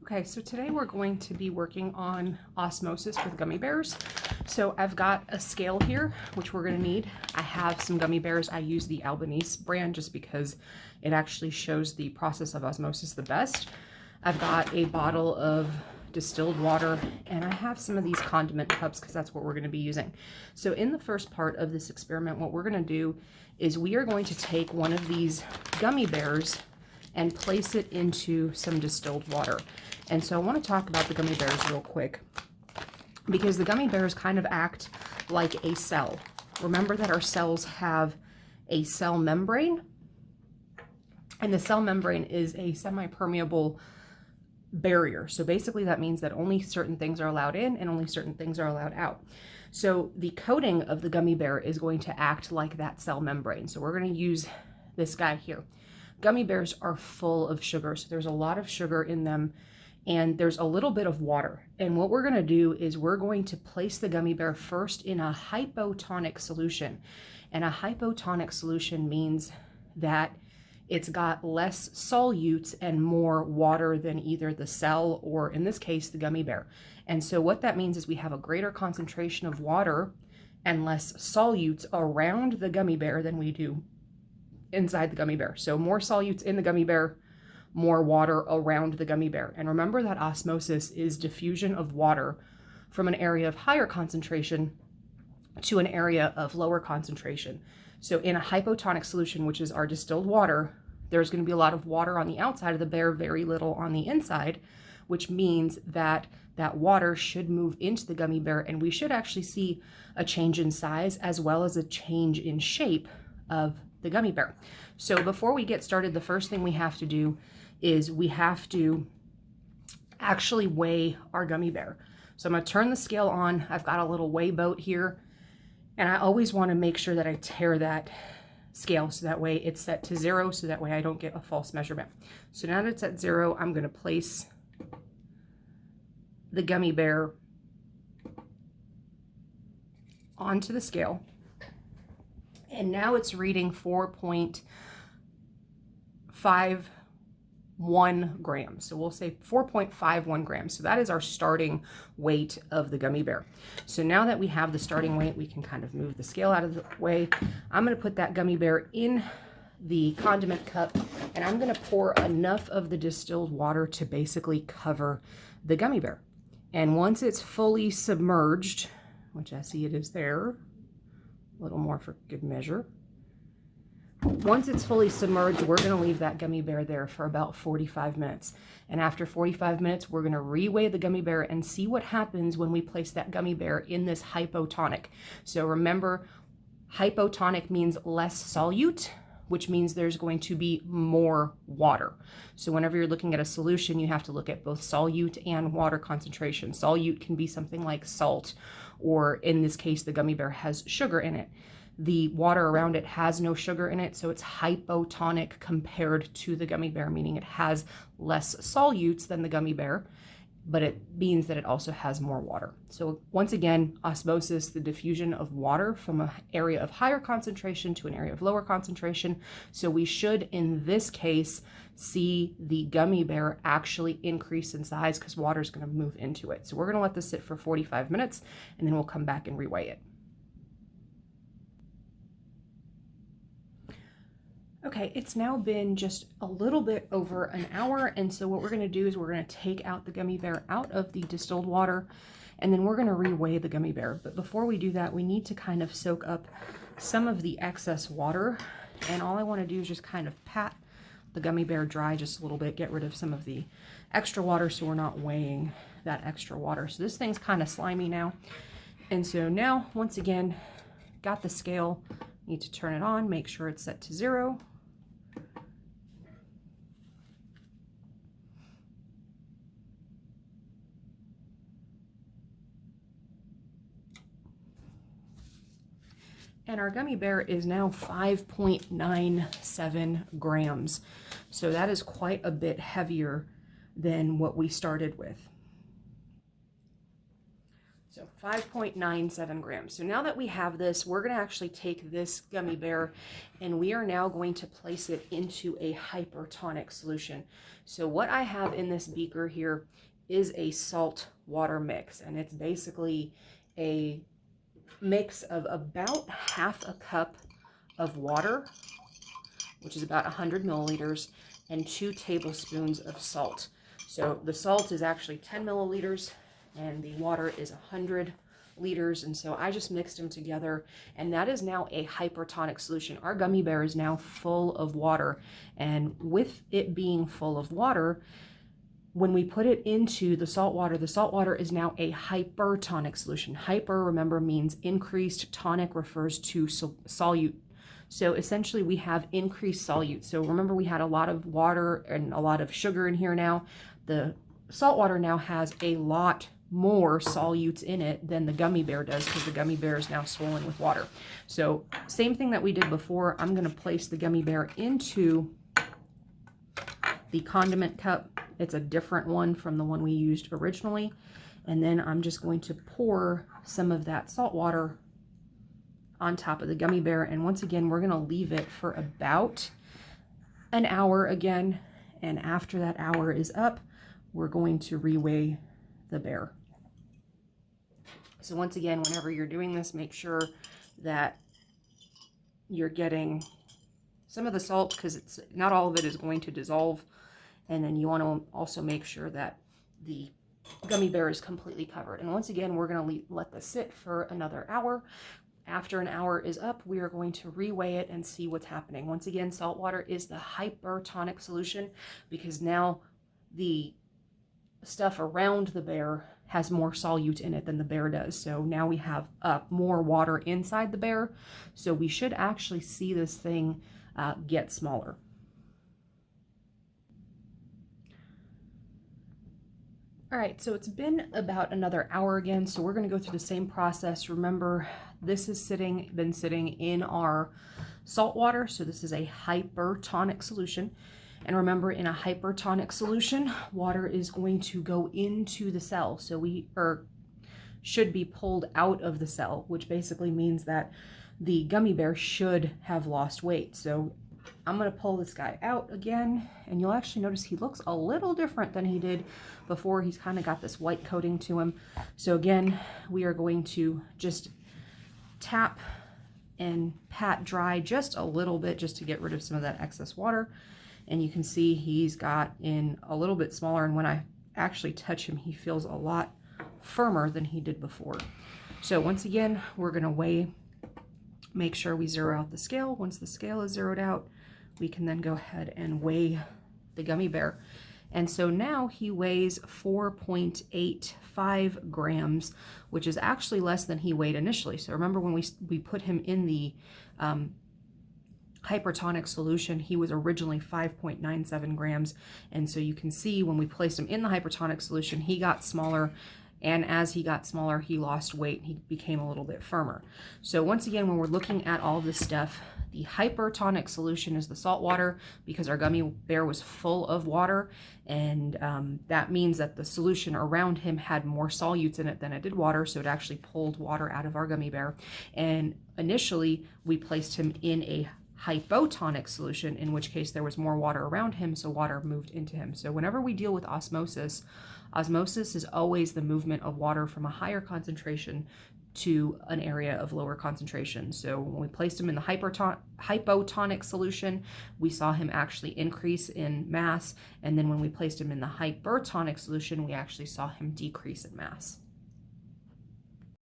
Okay, so today we're going to be working on osmosis with gummy bears. So I've got a scale here, which we're going to need. I have some gummy bears. I use the Albanese brand just because it actually shows the process of osmosis the best. I've got a bottle of distilled water, and I have some of these condiment cups because that's what we're going to be using. So in the first part of this experiment, what we're going to do is we are going to take one of these gummy bears and place it into some distilled water. And so I want to talk about the gummy bears real quick, because the gummy bears kind of act like a cell. Remember that our cells have a cell membrane, and the cell membrane is a semi-permeable barrier. So basically that means that only certain things are allowed in and only certain things are allowed out. So the coating of the gummy bear is going to act like that cell membrane. So we're going to use this guy here. Gummy bears are full of sugar, so there's a lot of sugar in them, and there's a little bit of water. And what we're going to do is we're going to place the gummy bear first in a hypotonic solution. And a hypotonic solution means that it's got less solutes and more water than either the cell or, in this case, the gummy bear. And so what that means is we have a greater concentration of water and less solutes around the gummy bear than we do inside the gummy bear. So more solutes in the gummy bear, more water around the gummy bear. And remember that osmosis is diffusion of water from an area of higher concentration to an area of lower concentration. So in a hypotonic solution, which is our distilled water, there's going to be a lot of water on the outside of the bear, very little on the inside, which means that that water should move into the gummy bear, and we should actually see a change in size as well as a change in shape of the gummy bear. So before we get started, the first thing we have to do is we have to actually weigh our gummy bear. So I'm going to turn the scale on. I've got a little weigh boat here, and I always want to make sure that I tear that scale so that way it's set to 0, so that way I don't get a false measurement. So now that it's at 0, I'm going to place the gummy bear onto the scale. And now it's reading 4.51 grams. So we'll say 4.51 grams. So that is our starting weight of the gummy bear. So now that we have the starting weight, we can kind of move the scale out of the way. I'm going to put that gummy bear in the condiment cup, and I'm going to pour enough of the distilled water to basically cover the gummy bear. And once it's fully submerged, which I see it is there, a little more for good measure. Once it's fully submerged, we're going to leave that gummy bear there for about 45 minutes. And after 45 minutes, we're going to reweigh the gummy bear and see what happens when we place that gummy bear in this hypotonic. So remember, hypotonic means less solute, which means there's going to be more water. So whenever you're looking at a solution, you have to look at both solute and water concentration. Solute can be something like salt, or in this case, the gummy bear has sugar in it. The water around it has no sugar in it, so it's hypotonic compared to the gummy bear, meaning it has less solutes than the gummy bear, but it means that it also has more water. So once again, osmosis, the diffusion of water from an area of higher concentration to an area of lower concentration. So we should, in this case, see the gummy bear actually increase in size because water is going to move into it. So we're going to let this sit for 45 minutes, and then we'll come back and reweigh it. Okay, it's now been just a little bit over an hour, and so what we're going to do is we're going to take out the gummy bear out of the distilled water, and then we're going to reweigh the gummy bear. But before we do that, we need to kind of soak up some of the excess water, and all I want to do is just kind of pat the gummy bear dry just a little bit, get rid of some of the extra water so we're not weighing that extra water. So this thing's kind of slimy now, and so now, once again, got the scale, need to turn it on, make sure it's set to 0. And our gummy bear is now 5.97 grams. So that is quite a bit heavier than what we started with. So 5.97 grams. So now that we have this, we're going to actually take this gummy bear and we are now going to place it into a hypertonic solution. So what I have in this beaker here is a salt water mix, and it's basically a mix of about half a cup of water, which is about 100 milliliters, and 2 tablespoons of salt. So the salt is actually 10 milliliters and the water is 100 liters. And so I just mixed them together, and that is now a hypertonic solution. Our gummy bear is now full of water, and with it being full of water, when we put it into the salt water is now a hypertonic solution. Hyper, remember, means increased. Tonic refers to solute. So essentially we have increased solute. So remember, we had a lot of water and a lot of sugar in here now. The salt water now has a lot more solutes in it than the gummy bear does, because the gummy bear is now swollen with water. So same thing that we did before, I'm going to place the gummy bear into the condiment cup. It's a different one from the one we used originally. And then I'm just going to pour some of that salt water on top of the gummy bear. And once again, we're going to leave it for about an hour again. And after that hour is up, we're going to reweigh the bear. So once again, whenever you're doing this, make sure that you're getting some of the salt, because it's not all of it is going to dissolve. And then you want to also make sure that the gummy bear is completely covered. And once again, we're going to let this sit for another hour. After an hour is up, we are going to reweigh it and see what's happening. Once again, salt water is the hypertonic solution, because now the stuff around the bear has more solute in it than the bear does. So now we have more water inside the bear. So we should actually see this thing get smaller. All right, so it's been about another hour again, so we're going to go through the same process. Remember, this has been sitting in our salt water, so this is a hypertonic solution. And remember, in a hypertonic solution, water is going to go into the cell, so should be pulled out of the cell, which basically means that the gummy bear should have lost weight. So I'm going to pull this guy out again, and you'll actually notice he looks a little different than he did before. He's kind of got this white coating to him. So again, we are going to just tap and pat dry just a little bit, just to get rid of some of that excess water. And you can see he's got in a little bit smaller, and when I actually touch him, he feels a lot firmer than he did before. So once again, we're going to weigh, make sure we zero out the scale. Once the scale is zeroed out, we can then go ahead and weigh the gummy bear. And so now he weighs 4.85 grams, which is actually less than he weighed initially. So remember, when we put him in the hypertonic solution, he was originally 5.97 grams. And so you can see when we placed him in the hypertonic solution, he got smaller. And as he got smaller, he lost weight. He became a little bit firmer. So once again, when we're looking at all this stuff, the hypertonic solution is the salt water, because our gummy bear was full of water. And that means that the solution around him had more solutes in it than it did water. So it actually pulled water out of our gummy bear. And initially, we placed him in a hypotonic solution, in which case there was more water around him, so water moved into him. So whenever we deal with osmosis, osmosis is always the movement of water from a higher concentration to an area of lower concentration. So when we placed him in the hypotonic solution, we saw him actually increase in mass, and then when we placed him in the hypertonic solution, we actually saw him decrease in mass.